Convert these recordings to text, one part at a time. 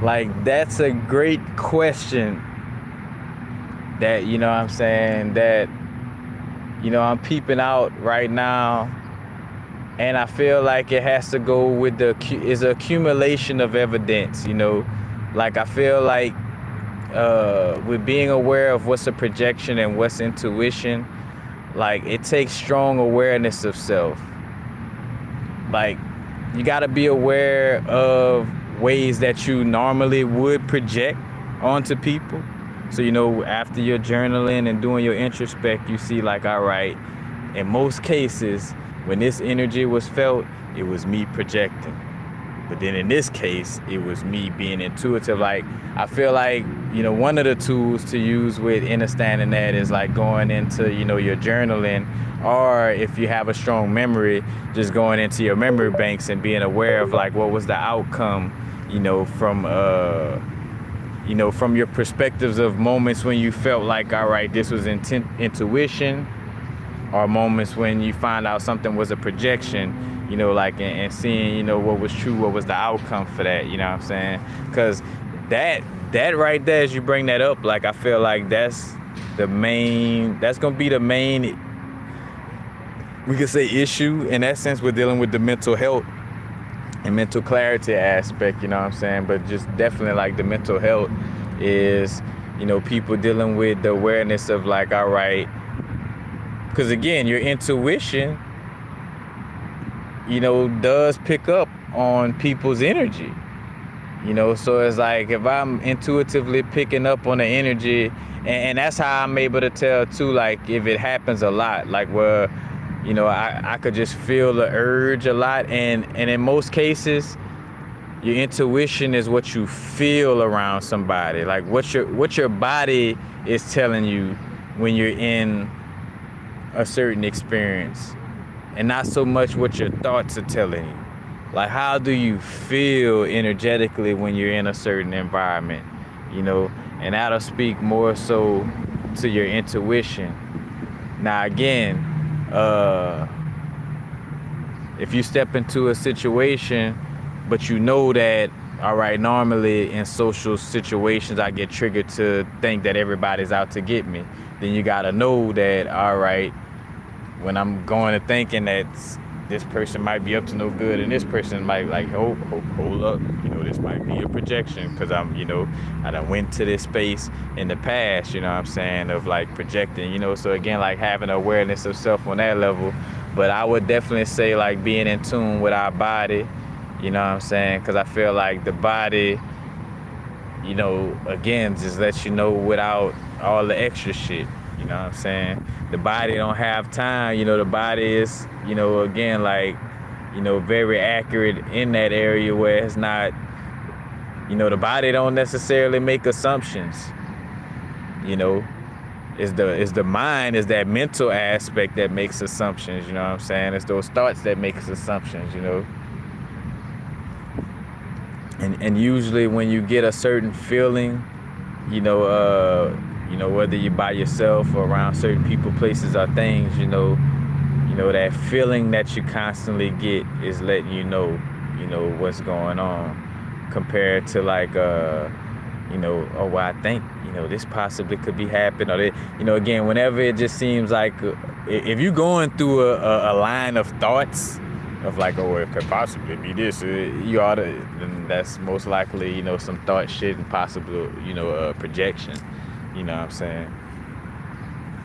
Like, that's a great question that, you know what I'm saying, that, you know, I'm peeping out right now. And I feel like it has to go with is accumulation of evidence, you know. Like, I feel like with being aware of what's a projection and what's intuition, like, it takes strong awareness of self. Like, you got to be aware of ways that you normally would project onto people. So, you know, after you're journaling and doing your introspect, you see, like, all right, in most cases, when this energy was felt, it was me projecting. But then in this case, it was me being intuitive. Like, I feel like, you know, one of the tools to use with understanding that is like going into, you know, your journaling, or if you have a strong memory, just going into your memory banks and being aware of like what was the outcome, you know, from your perspectives of moments when you felt like, all right, this was intuition, or moments when you find out something was a projection, you know, like, and seeing, you know, what was true, what was the outcome for that, you know what I'm saying? Because that right there, as you bring that up, like, I feel like that's gonna be the main, we could say, issue in that sense. We're dealing with the mental health and mental clarity aspect, you know what I'm saying? But just definitely like the mental health is, you know, people dealing with the awareness of like, all right, because again, your intuition, you know, does pick up on people's energy, you know. So it's like, if I'm intuitively picking up on the energy, and that's how I'm able to tell too, like, if it happens a lot, like where, you know, I could just feel the urge a lot. And in most cases, your intuition is what you feel around somebody, like what your body is telling you when you're in a certain experience, and not so much what your thoughts are telling you. Like, how do you feel energetically when you're in a certain environment, you know? And that'll speak more so to your intuition. Now, again, if you step into a situation, but you know that, all right, normally in social situations, I get triggered to think that everybody's out to get me, then you gotta know that, all right, when I'm going to thinking that this person might be up to no good, and this person might like, hold up, you know, this might be a projection, because I'm, you know, I done went to this space in the past, you know what I'm saying, of like projecting, you know. So again, like having awareness of self on that level. But I would definitely say like being in tune with our body, you know what I'm saying, because I feel like the body, you know, again, just lets you know without all the extra shit. You know what I'm saying? The body don't have time. You know, the body is, you know, again, like, you know, very accurate in that area where it's not, you know, the body don't necessarily make assumptions. You know, it's the mind, is that mental aspect that makes assumptions. You know what I'm saying? It's those thoughts that makes assumptions, you know. And usually when you get a certain feeling, you know, whether you're by yourself or around certain people, places, or things, you know, that feeling that you constantly get is letting you know what's going on, compared to like, you know, oh, well, I think, you know, this possibly could be happening, or you know, again, whenever it just seems like, if you're going through a line of thoughts of like, oh, it could possibly be this, you ought to, then that's most likely, you know, some thought shit and possible, you know, projection. You know what I'm saying?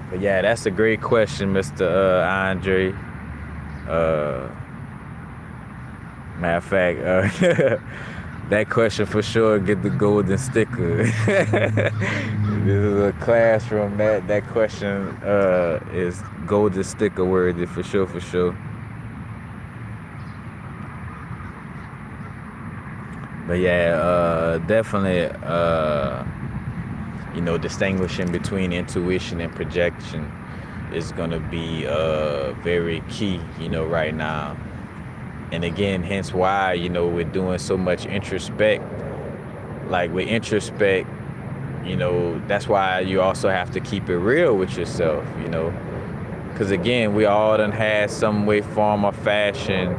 But yeah, that's a great question, Mr. Andre. Matter of fact, that question for sure get the golden sticker. This is a classroom. That question is golden sticker worthy for sure, for sure. But yeah, definitely. You know, distinguishing between intuition and projection is going to be very key, you know, right now. And again, hence why, you know, we're doing so much introspect. Like with introspect, you know, that's why you also have to keep it real with yourself, you know. Because again, we all done had some way, form, or fashion,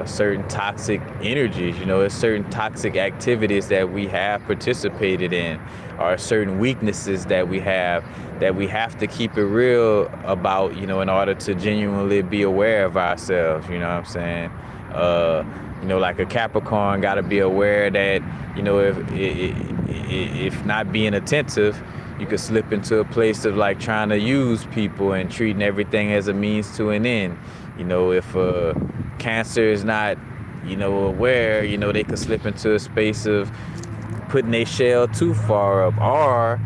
certain toxic energies, it's certain toxic activities that we have participated in, or certain weaknesses that we have to keep it real about, in order to genuinely be aware of ourselves, you know what I'm saying? Like a Capricorn got to be aware that, if not being attentive, you could slip into a place of like trying to use people and treating everything as a means to an end. If Cancer is not, aware, they could slip into a space of putting their shell too far up, or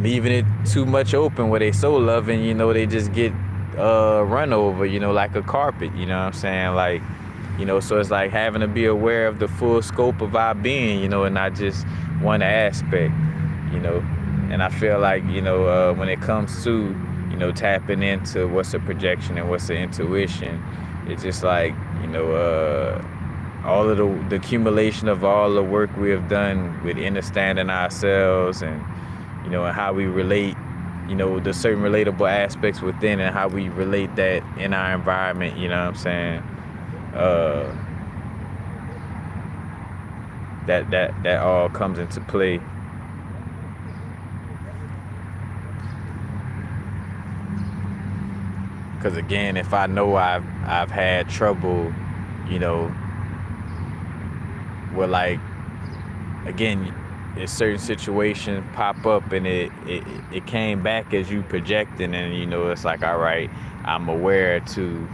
leaving it too much open where they so loving, they just get run over, like a carpet, you know what I'm saying? Like, so it's like having to be aware of the full scope of our being, and not just one aspect, and I feel like, when it comes to, tapping into what's a projection and what's an intuition, it's just like, all of the accumulation of all the work we have done with understanding ourselves and, and how we relate, the certain relatable aspects within and how we relate that in our environment, you know what I'm saying? That all comes into play. Because again, if I know I've had trouble, with like, again, if certain situations pop up and it came back as you projecting, and it's like, all right, I'm aware to,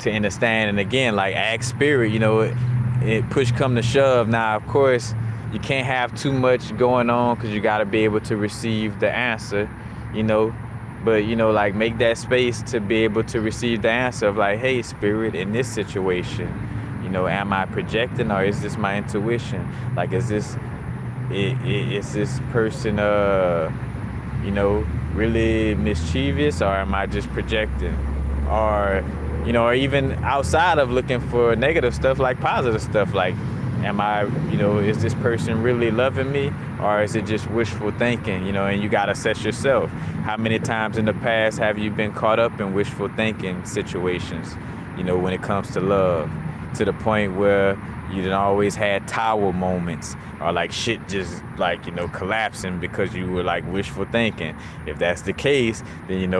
to understand, and again, like ask spirit, it push come to shove. Now, of course, you can't have too much going on because you got to be able to receive the answer, but like make that space to be able to receive the answer of like, hey, spirit, in this situation, am I projecting, or is this my intuition? Like, is this person really mischievous, or am I just projecting? Or or even outside of looking for negative stuff, like positive stuff, like, am I, is this person really loving me, or is it just wishful thinking? And you got to assess yourself. How many times in the past have you been caught up in wishful thinking situations, when it comes to love, to the point where you done always had tower moments, or like shit just like, collapsing because you were like wishful thinking? If that's the case, then in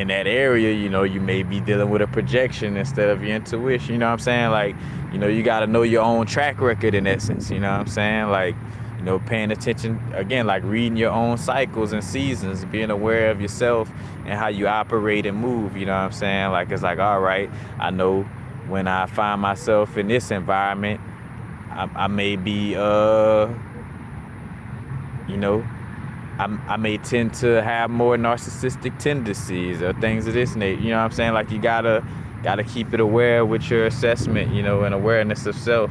that area, you may be dealing with a projection instead of your intuition. You know what I'm saying? Like, you got to know your own track record in essence. You know what I'm saying? Like, paying attention, again, like reading your own cycles and seasons, being aware of yourself and how you operate and move. You know what I'm saying? Like, it's like, all right, I know when I find myself in this environment, I may be, I may tend to have more narcissistic tendencies or things of this nature. You know what I'm saying? Like, you gotta keep it aware with your assessment, and awareness of self,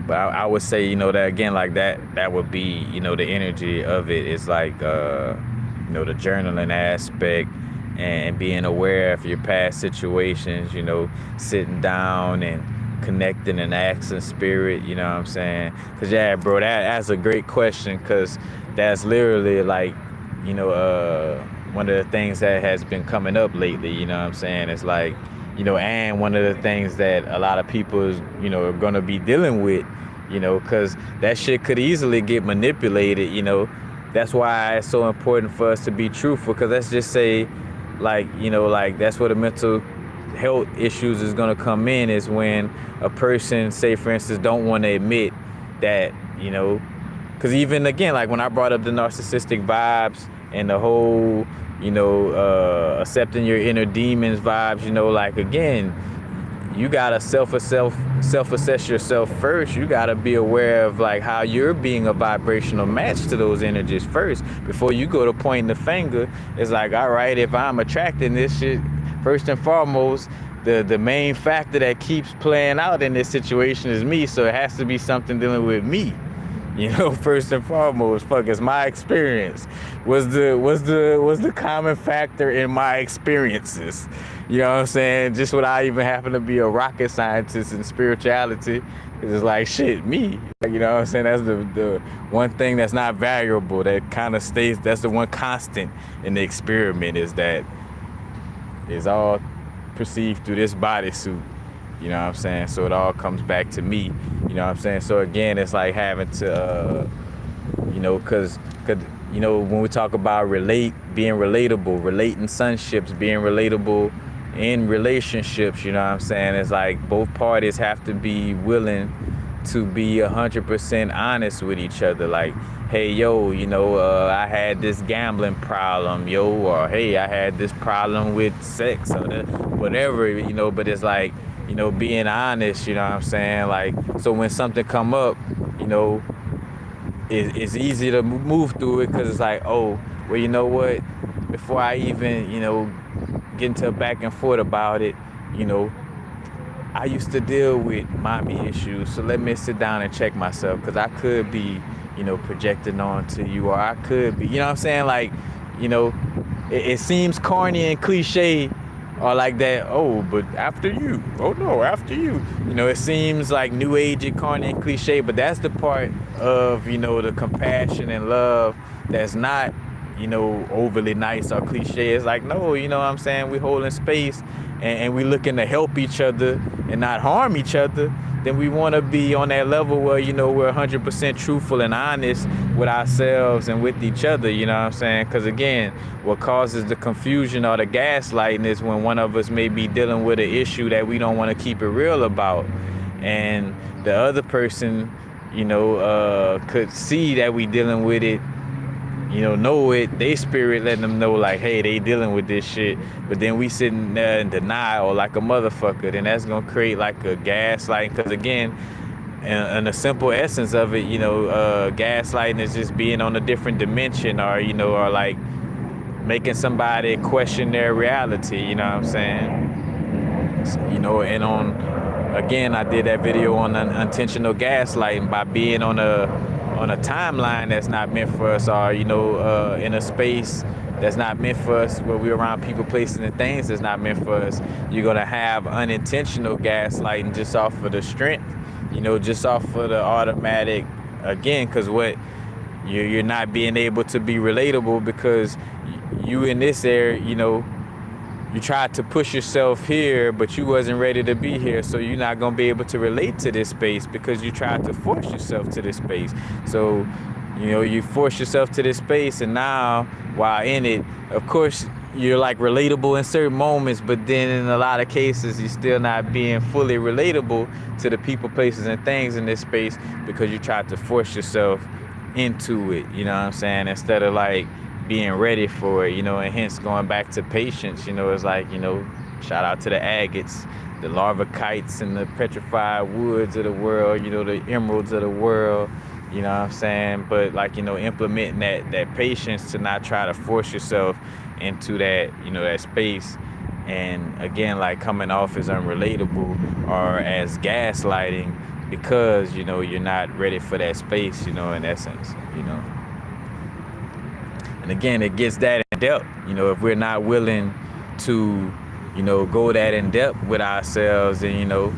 But I would say, that again, like that would be, the energy of it is like, the journaling aspect, and being aware of your past situations, sitting down and connecting and asking spirit, you know what I'm saying? Because, yeah, bro, that's a great question, because that's literally like, one of the things that has been coming up lately, you know what I'm saying? It's like, and one of the things that a lot of people is, are going to be dealing with, because that shit could easily get manipulated, That's why it's so important for us to be truthful, because let's just say, like, like that's where the mental health issues is going to come in, is when a person, say for instance, don't want to admit that, because even again, like when I brought up the narcissistic vibes and the whole, accepting your inner demons vibes, like, again, you got to self-assess yourself first. You got to be aware of like how you're being a vibrational match to those energies first, before you go to pointing the finger. It's like, all right, if I'm attracting this shit, first and foremost, the main factor that keeps playing out in this situation is me. So it has to be something dealing with me. First and foremost, it's my experience. Was the common factor in my experiences. You know what I'm saying? Just without even having to be a rocket scientist in spirituality, It's like shit, me. Like, you know what I'm saying? That's the one thing that's not variable, that kind of stays, that's the one constant in the experiment, is that it's all perceived through this bodysuit. You know what I'm saying? So it all comes back to me. You know what I'm saying? So again, it's like having to, you know, cause, you know, when we talk about being relatable, relating sonships, being relatable in relationships, you know what I'm saying? It's like both parties have to be willing to be 100% honest with each other. Like, hey, yo, you know, I had this gambling problem, yo, or hey, I had this problem with sex, or whatever, you know. But it's like, you know, being honest, you know what I'm saying? Like, so when something come up, you know, it's easy to move through it, because it's like, oh, well, you know what? Before I even, you know, get into a back and forth about it, you know, I used to deal with mommy issues, so let me sit down and check myself, because I could be, you know, projecting onto you, or I could be, you know what I'm saying? Like, you know, it seems corny and cliche, or like that, oh, but after you, oh no, after you. You know, it seems like new age, corny and cliche, but that's the part of, you know, the compassion and love that's not, you know, overly nice or cliche. It's like, no, you know what I'm saying? We holding space, and we looking to help each other and not harm each other. Then we want to be on that level where, you know, we're 100% truthful and honest with ourselves and with each other, you know what I'm saying? Because again, what causes the confusion or the gaslighting is when one of us may be dealing with an issue that we don't want to keep it real about, and the other person, you know, could see that we dealing with it, you know it, they spirit letting them know, like, hey, they dealing with this shit, but then we sitting there in denial like a motherfucker. Then that's gonna create like a gaslighting, because again, in the simple essence of it, you know, gaslighting is just being on a different dimension, or, you know, or like making somebody question their reality, you know what I'm saying? So, you know, and again, I did that video on unintentional gaslighting, by being on a timeline that's not meant for us, or, you know, in a space that's not meant for us, where we're around people, places, and things that's not meant for us. You're gonna have unintentional gaslighting just off of the strength, you know, just off of the automatic, again, because what you're not being able to be relatable, because you in this area, you know, you tried to push yourself here, but you wasn't ready to be here. So you're not going to be able to relate to this space, because you tried to force yourself to this space. So, you know, you force yourself to this space, and now while in it, of course, you're like relatable in certain moments, but then in a lot of cases, you're still not being fully relatable to the people, places, and things in this space, because you tried to force yourself into it, you know what I'm saying? Instead of like being ready for it, you know, and hence going back to patience, you know, it's like, you know, shout out to the agates, the larvakites, and the petrified woods of the world, you know, the emeralds of the world, you know what I'm saying? But like, you know, implementing that patience to not try to force yourself into that, you know, that space. And again, like coming off as unrelatable or as gaslighting, because, you know, you're not ready for that space, you know, in essence, you know. And again, it gets that in depth, you know, if we're not willing to, you know, go that in depth with ourselves, and, you know,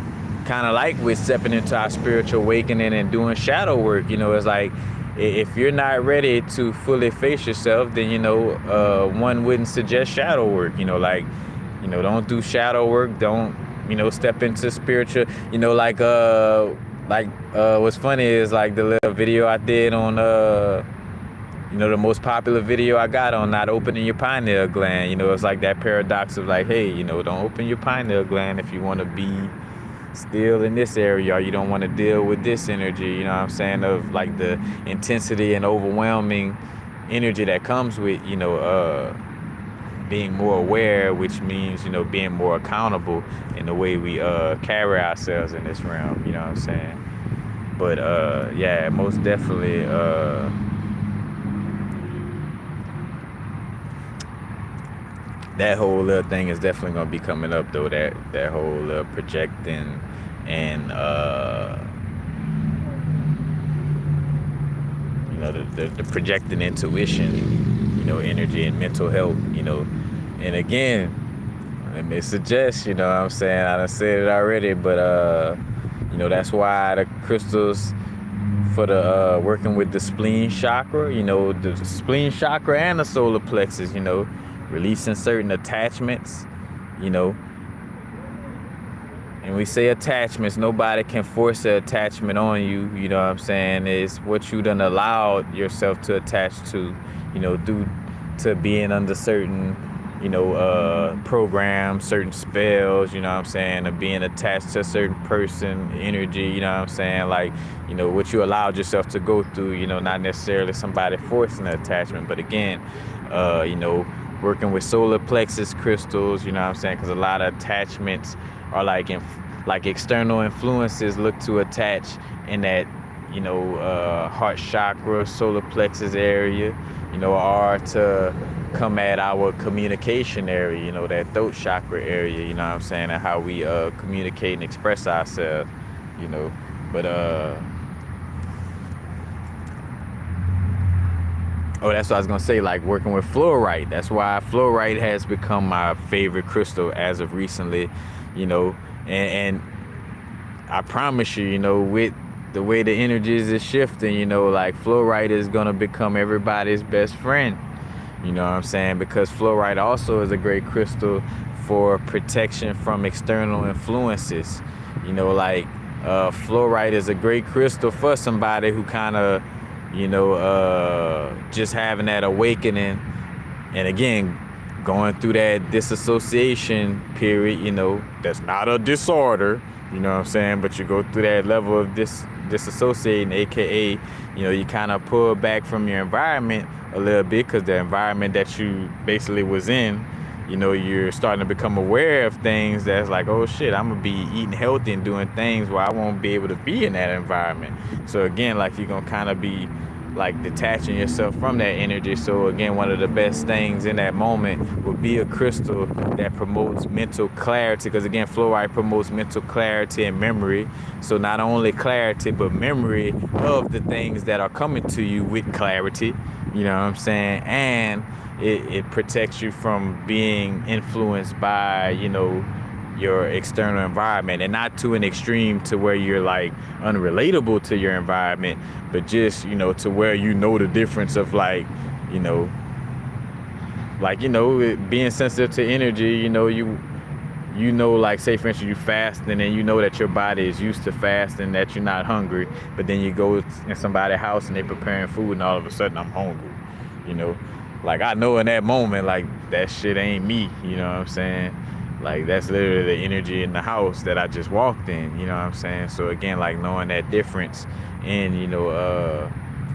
kind of like with stepping into our spiritual awakening and doing shadow work, you know, it's like, if you're not ready to fully face yourself, then, you know, one wouldn't suggest shadow work, you know, like, you know, don't do shadow work, don't, you know, step into spiritual, you know, like what's funny is like the little video I did on, you know, the most popular video I got on not opening your pineal gland. You know, it's like that paradox of like, hey, you know, don't open your pineal gland if you want to be still in this area, or you don't want to deal with this energy, you know what I'm saying, of like the intensity and overwhelming energy that comes with, you know, being more aware, which means, you know, being more accountable in the way we carry ourselves in this realm, you know what I'm saying? But yeah, most definitely that whole little thing is definitely gonna be coming up though. That whole projecting and you know, the projecting intuition, you know, energy and mental health, you know. And again, let me suggest, you know what I'm saying, I done said it already, but You know, that's why the crystals for the working with the spleen chakra, you know, the spleen chakra and the solar plexus, you know, releasing certain attachments, you know. And we say attachments, nobody can force an attachment on you, you know what I'm saying? It's what you done allowed yourself to attach to, you know, due to being under certain, you know, programs, certain spells, you know what I'm saying, or being attached to a certain person, energy, you know what I'm saying, like, you know, what you allowed yourself to go through, you know, not necessarily somebody forcing the attachment, but again, you know, working with solar plexus crystals, you know what I'm saying, because a lot of attachments are like external influences look to attach in that, you know, heart chakra, solar plexus area, you know, or to come at our communication area, you know, that throat chakra area, you know what I'm saying, and how we communicate and express ourselves, you know. But oh, that's what I was gonna say, like working with fluorite. That's why fluorite has become my favorite crystal as of recently, you know, and I promise you, you know, with the way the energies is shifting, you know, like fluorite is gonna become everybody's best friend. You know what I'm saying? Because fluorite also is a great crystal for protection from external influences. You know, like fluorite is a great crystal for somebody who kind of, you know, just having that awakening. And again, going through that disassociation period, you know, that's not a disorder, you know what I'm saying? But you go through that level of disassociating, AKA, you know, you kind of pull back from your environment a little bit because the environment that you basically was in, you know, you're starting to become aware of things that's like, oh shit, I'm gonna be eating healthy and doing things where I won't be able to be in that environment. So again, like you're gonna kind of be like detaching yourself from that energy. So again, one of the best things in that moment would be a crystal that promotes mental clarity, because again, fluorite promotes mental clarity and memory. So not only clarity, but memory of the things that are coming to you with clarity, you know what I'm saying? And it protects you from being influenced by, you know, your external environment, and not to an extreme to where you're like unrelatable to your environment, but just, you know, to where you know the difference of like, you know, being sensitive to energy, you know, like say for instance you fast and then you know that your body is used to fasting, that you're not hungry, but then you go in somebody's house and they preparing food and all of a sudden I'm hungry, you know, like I know in that moment like that shit ain't me, you know what I'm saying? Like that's literally the energy in the house that I just walked in, you know what I'm saying? So again, like knowing that difference in, you know,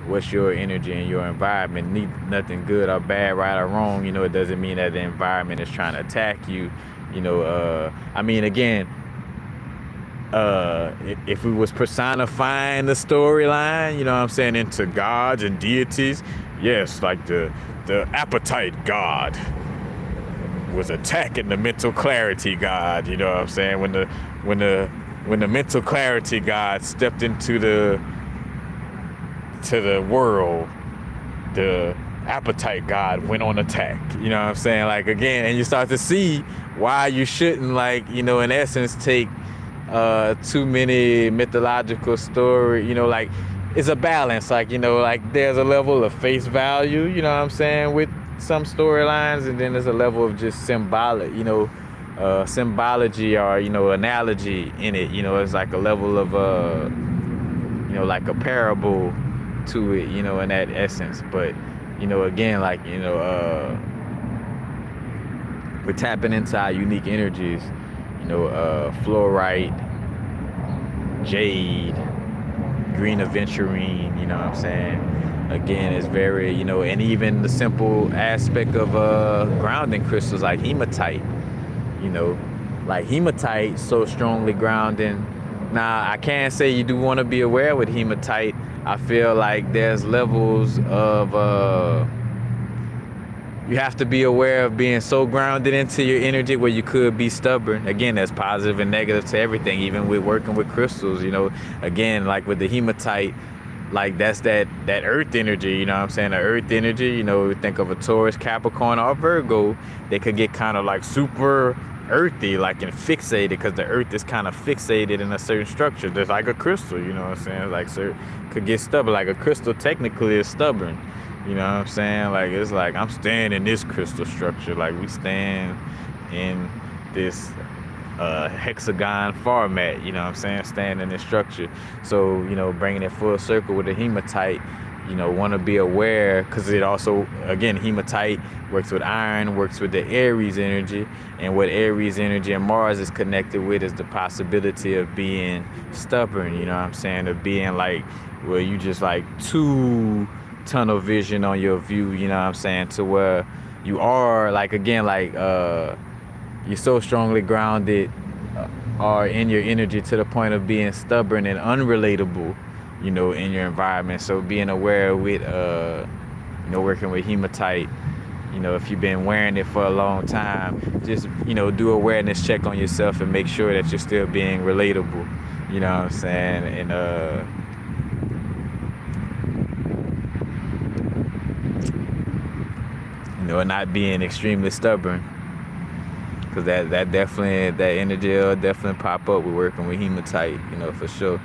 what's your energy and your environment, nothing good or bad, right or wrong, you know, it doesn't mean that the environment is trying to attack you, you know, I mean, again, if we was personifying the storyline, you know what I'm saying, into gods and deities, yes, like the appetite god was attacking the mental clarity god, you know what I'm saying? When the mental clarity god stepped into the world, the appetite god went on attack, you know what I'm saying? Like again, and you start to see why you shouldn't, like, you know, in essence take too many mythological story, you know, like it's a balance, like, you know, like there's a level of face value, you know what I'm saying, with some storylines, and then there's a level of just symbolic, you know, symbology or, you know, analogy in it, you know, it's like a level of you know, like a parable to it, you know, in that essence. But, you know, again, like, you know, we're tapping into our unique energies, you know, fluorite, jade, green aventurine, you know what I'm saying? Again, it's very, you know, and even the simple aspect of grounding crystals like hematite, you know, like hematite so strongly grounding. Now, I can't say you do want to be aware with hematite. I feel like there's levels of, you have to be aware of being so grounded into your energy where you could be stubborn. Again, that's positive and negative to everything, even with working with crystals, you know, again, like with the hematite, like that's that earth energy, you know what I'm saying? The earth energy, you know, think of a Taurus, Capricorn, or Virgo, they could get kind of like super earthy, like, and fixated, because the earth is kind of fixated in a certain structure. Just like a crystal, you know what I'm saying? Like, so could get stubborn. Like a crystal technically is stubborn. You know what I'm saying? Like, it's like I'm staying in this crystal structure. Like, we stand in this hexagon format, you know what I'm saying? Staying in this structure. So, you know, bringing it full circle with the hematite, you know, want to be aware, because it also, again, hematite works with iron, works with the Aries energy, and what Aries energy and Mars is connected with is the possibility of being stubborn, you know what I'm saying? Of being like, well, you just like too tunnel vision on your view, you know what I'm saying? To where you are like, again, like you're so strongly grounded or in your energy to the point of being stubborn and unrelatable, you know, in your environment. So being aware with, you know, working with hematite, you know, if you've been wearing it for a long time, just, you know, do awareness check on yourself and make sure that you're still being relatable, you know what I'm saying? And, you know, not being extremely stubborn, because that definitely, that energy will definitely pop up with working with hematite, you know, for sure.